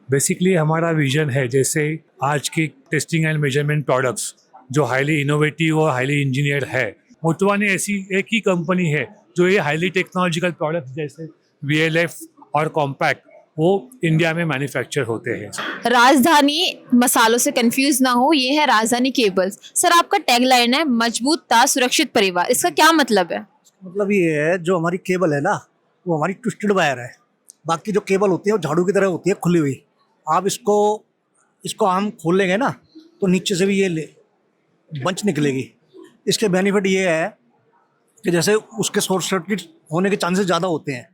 Basically हमारा vision है, जैसे आज की टेस्टिंग एंड मेजरमेंट प्रोडक्ट्स जो हाईली इनोवेटिव और हाईली इंजीनियर्ड है, मोटवानी ऐसी एक ही कंपनी है जो ये हाईली टेक्नोलॉजिकल प्रोडक्ट्स जैसे वीएलएफ और कॉम्पैक्ट वो इंडिया में मैन्युफैक्चर होते हैं। राजधानी मसालों से कंफ्यूज ना हो, ये है राजधानी केबल्स। सर, आपका टैगलाइन है मजबूत ता सुरक्षित परिवार, इसका क्या मतलब है? मतलब ये है, जो हमारी केबल है ना, वो हमारी ट्विस्टेड वायर है। बाकी जो केबल होती है वो झाड़ू की तरह होती है, खुली हुई। आप इसको इसको हम खोलेंगे ना, तो नीचे से भी बंच निकलेगी। इसके बेनिफिट ये है कि जैसे उसके शॉर्ट सर्किट होने के चांसेस ज़्यादा होते हैं।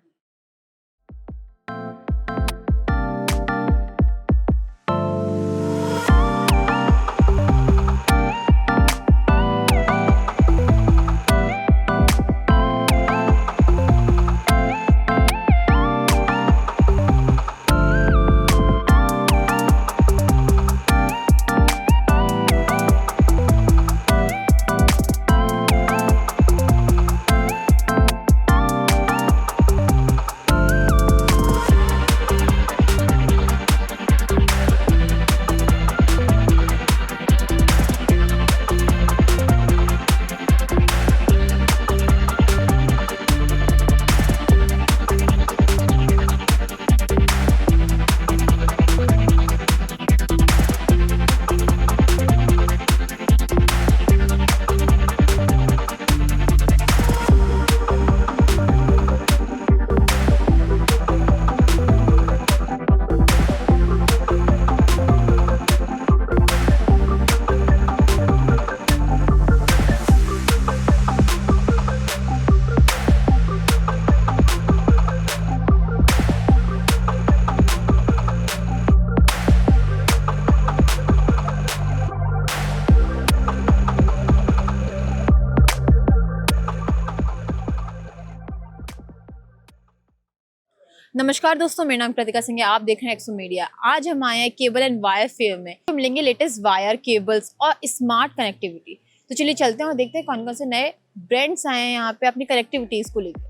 नमस्कार दोस्तों, मेरा नाम कृतिका सिंह है। आप देख रहे हैं एक्सो मीडिया। आज हम आए हैं केबल एंड वायर फेयर में। हम मिलेंगे लेटेस्ट वायर, केबल्स और स्मार्ट कनेक्टिविटी। तो चलिए चलते हैं और देखते हैं कौन कौन से नए ब्रांड्स आए हैं यहाँ पे अपनी कनेक्टिविटीज को लेकर।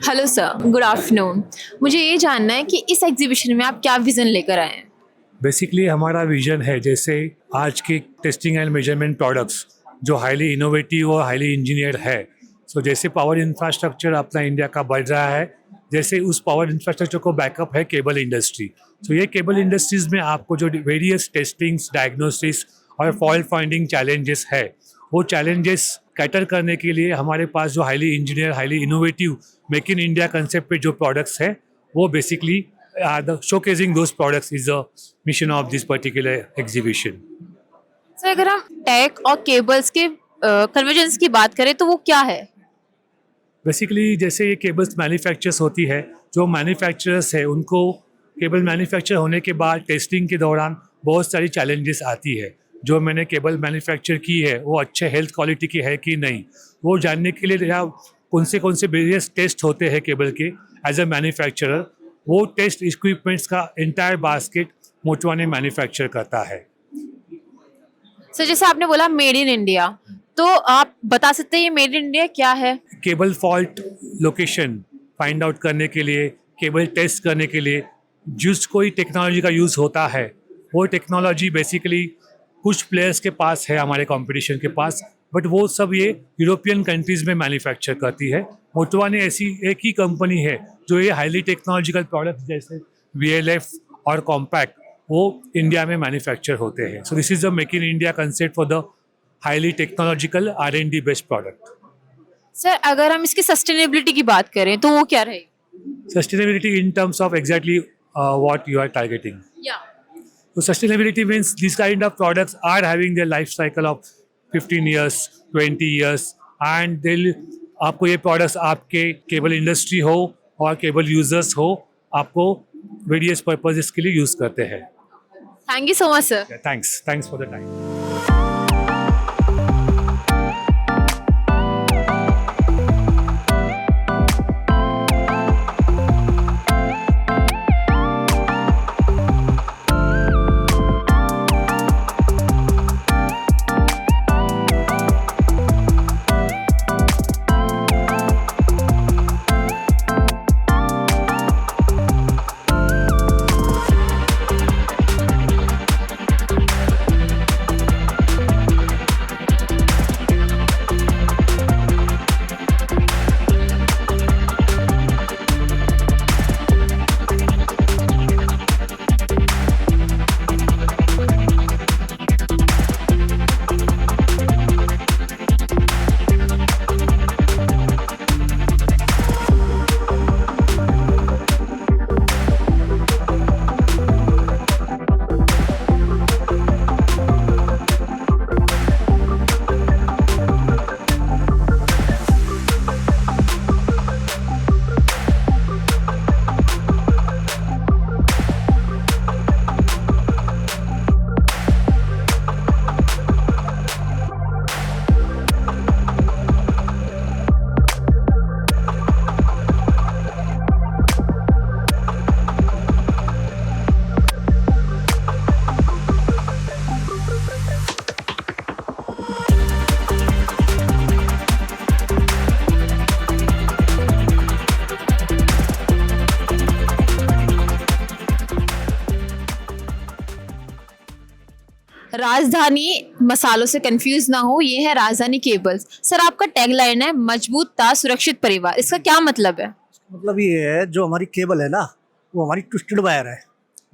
Hello sir, good afternoon. मुझे ये जानना है कि इस एग्जीबिशन में आप क्या विजन लेकर आए हैं? बेसिकली हमारा विजन है, जैसे आज की टेस्टिंग एंड मेजरमेंट प्रोडक्ट्स जो हाईली इनोवेटिव और हाईली इंजीनियर्ड है। सो जैसे पावर इंफ्रास्ट्रक्चर अपना इंडिया का बढ़ रहा है, जैसे उस पावर इंफ्रास्ट्रक्चर को बैकअप है केबल इंडस्ट्री। सो ये केबल इंडस्ट्रीज में आपको जो वेरियस टेस्टिंग्स, डायग्नोसिस और फॉल्ट फाइंडिंग चैलेंजेस है, वो चैलेंजेस कैटर करने के लिए हमारे पास जो highly engineer, highly innovative make in India concept पे जो प्रोडक्ट्स है, वो basically showcasing those products is the mission of this particular exhibition. Sir, अगर हम टेक और केबल्स के कन्वर्जेंस की बात करें तो वो क्या है? बेसिकली जैसे ये केबल्स मैन्युफैक्चर्स होती है, जो मैन्युफैक्चरर्स है उनको केबल मैन्युफैक्चर होने के बाद टेस्टिंग के दौरान बहुत सारी चैलेंजेस आती है। जो मैंने केबल मैन्युफैक्चर की है वो अच्छे हेल्थ क्वालिटी की है कि नहीं, वो जानने के लिए या कौन से वेरियस टेस्ट होते हैं केबल के एज अ मैन्युफैक्चरर, वो टेस्ट इक्विपमेंट्स का एंटायर बास्केट मोटवानी मैन्युफैक्चर करता है। सर जैसे आपने बोला मेड इन इंडिया, तो आप बता सकते हैं ये मेड इन इंडिया क्या है? Cable fault location find out करने के लिए, केबल टेस्ट करने के लिए जिस कोई टेक्नोलॉजी का यूज़ होता है, वो टेक्नोलॉजी बेसिकली कुछ प्लेयर्स के पास है, हमारे कंपटीशन के पास, बट वो सब ये यूरोपियन कंट्रीज़ में मैन्युफैक्चर करती है। मोटोवा ने ऐसी एक ही कंपनी है जो ये हाईली टेक्नोलॉजिकल प्रोडक्ट्स जैसे VLF और कॉम्पैक्ट वो इंडिया में मैन्युफैक्चर होते हैं। So this is the make in India concept for the highly technological R&D based product. Sir अगर हम इसकी सस्टेनेबिलिटी की बात करें तो वो क्या रहेगी? Sustainability in terms of exactly what you are targeting. या So sustainability means these kind of products are having their life cycle of 15 years, 20 years, and they'll आपको ये products आपके केबल इंडस्ट्री हो और केबल यूजर्स हो, आपको various purposes के लिए यूज करते हैं। Thank you so much sir. Thanks for the time. राजधानी मसालों से कंफ्यूज ना हो, ये है राजधानी केबल्स। सर आपका टैगलाइन है मजबूत ता सुरक्षित परिवार, इसका क्या मतलब है? मतलब ये है, जो हमारी केबल है ना वो हमारी ट्विस्टेड वायर है।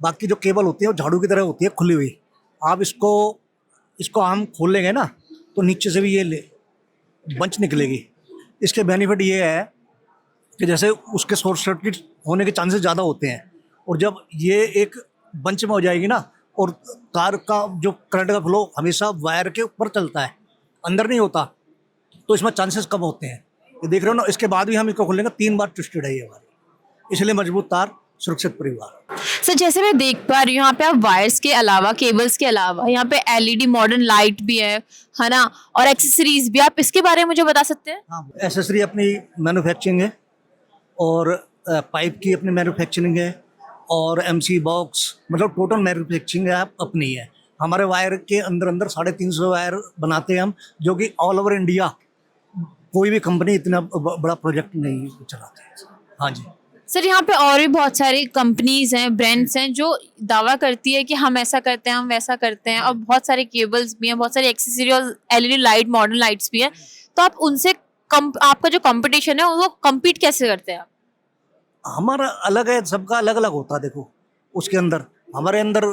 बाकी जो केबल होती है वो झाड़ू की तरह होती है, खुली हुई। आप इसको हम खोलेंगे ना तो नीचे से भी ये बंच निकलेगी। इसके बेनिफिट ये है कि जैसे उसके शॉर्ट सर्किट होने के चांसेस ज़्यादा होते हैं, और जब ये एक बंच में हो जाएगी ना, और तार का जो करंट का फ्लो हमेशा वायर के ऊपर चलता है, अंदर नहीं होता, तो इसमें चांसेस कम होते हैं। ये देख रहे हो ना, इसके बाद भी हम इसको खोलेंगे 3 बार ट्विस्टेड है ये हमारी, इसलिए मजबूत तार सुरक्षित परिवार। सर जैसे मैं देख पा रही हूँ यहाँ पे आप वायर्स के अलावा, केबल्स के अलावा यहाँ पे LED मॉडर्न लाइट भी है ना, और एक्सेसरीज भी, आप इसके बारे में मुझे बता सकते हैं? हाँ, एसेसरी अपनी मैन्युफैक्चरिंग है, और पाइप की अपनी मैन्युफैक्चरिंग है, और MC बॉक्स, मतलब टोटल मैन्युफैक्चरिंग है अपनी है। हमारे वायर के अंदर 350 वायर बनाते हैं हम, जो कि ऑल ओवर इंडिया कोई भी कंपनी इतना बड़ा प्रोजेक्ट नहीं चलाती है। हाँ जी सर यहाँ पे और भी बहुत सारी कंपनीज हैं, ब्रांड्स हैं जो दावा करती है कि हम ऐसा करते हैं, हम वैसा करते हैं, और बहुत सारे केबल्स भी हैं, बहुत सारी एक्सेसरी और LED लाइट, मॉडर्न लाइट्स भी हैं। तो आप उनसे आपका जो कंपटीशन है वो कम्पीट कैसे करते हैं आप? हमारा अलग है, सबका अलग अलग होता है। देखो उसके अंदर, हमारे अंदर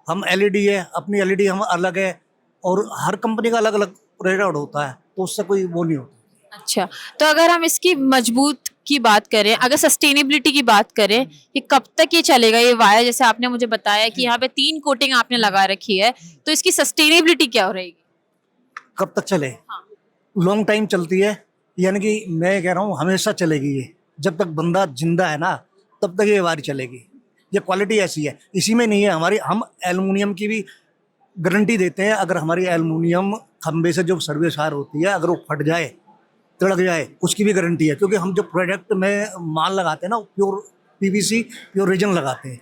हम LED है, अपनी LED हम अलग है, और हर कंपनी का अलग अलग प्रोडक्ट होता है, तो उससे कोई वो नहीं होता। अच्छा, तो अगर हम इसकी मजबूत की बात करें, अगर सस्टेनेबिलिटी की बात करें कि कब तक ये चलेगा ये वायर, जैसे आपने मुझे बताया कि यहाँ पे 3 कोटिंग आपने लगा रखी है, तो इसकी सस्टेनेबिलिटी क्या हो रहेगी? कब तक चले? हाँ। लॉन्ग टाइम चलती है, यानी कि मैं कह रहा हूँ हमेशा चलेगी ये। जब तक बंदा जिंदा है ना तब तक ये वायर चलेगी। ये क्वालिटी ऐसी है, इसी में नहीं है हमारी। हम एल्युमिनियम की भी गारंटी देते हैं, अगर हमारी एल्युमिनियम खंबे से जो सर्विस वायर होती है, अगर वो फट जाए, तिड़क जाए, उसकी भी गारंटी है। क्योंकि हम जो प्रोडक्ट में माल लगाते हैं ना, प्योर PVC, प्योर रेजन लगाते हैं।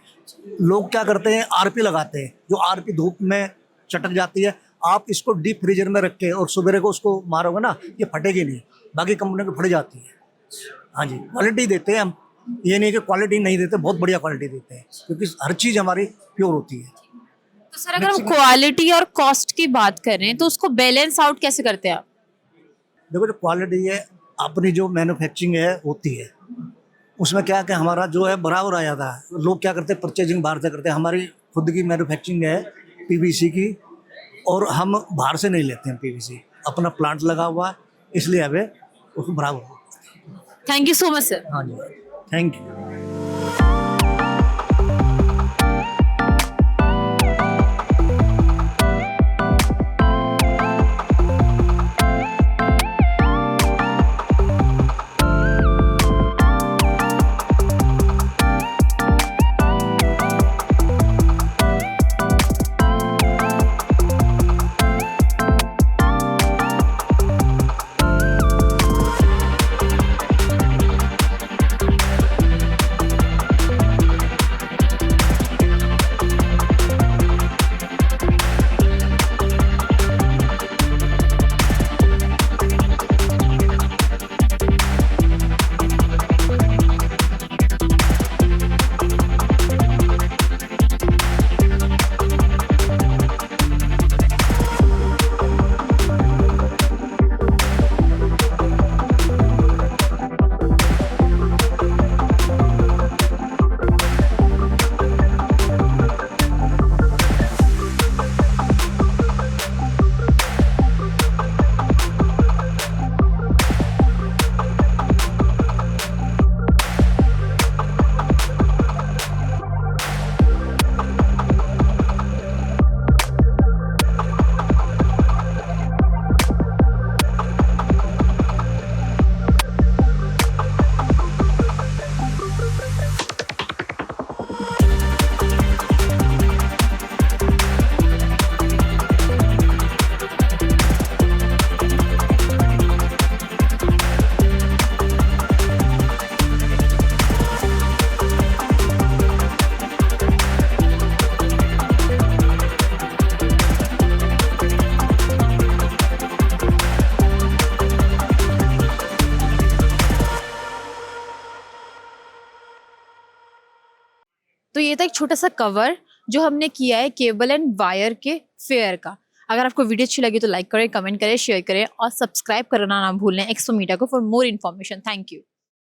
लोग क्या करते हैं, RP लगाते हैं, जो RP धूप में चटक जाती है। आप इसको डीप फ्रीजर में रख के और सवेरे को उसको मारोगे ना, ये फटेगी नहीं। बाकी कंपनियों की फट जाती है। हाँ जी, क्वालिटी देते हैं हम, ये नहीं कि क्वालिटी नहीं देते, बहुत बढ़िया क्वालिटी देते हैं, क्योंकि हर चीज़ हमारी प्योर होती है। तो सर अगर हम क्वालिटी और कॉस्ट की बात करें तो उसको बैलेंस आउट कैसे करते हैं आप? देखो, जो क्वालिटी है अपनी जो मैन्युफैक्चरिंग है होती है, उसमें क्या है कि हमारा जो है बराबर आ जाता है। लोग क्या करते हैं, परचेजिंग बाहर से करते हैं। हमारी खुद की मैन्युफैक्चरिंग है पीवीसी की, और हम बाहर से नहीं लेते हैं पीवीसी, अपना प्लांट लगा हुआ है, इसलिए हमें उसको बराबर। Thank you so much sir. हाँ जी, थैंक यू। तो ये था एक छोटा सा कवर जो हमने किया है केबल एंड वायर के फेयर का। अगर आपको वीडियो अच्छी लगी तो लाइक करें, कमेंट करें, शेयर करें और सब्सक्राइब करना ना भूलें एक्सो मीडिया को for more information. Thank you.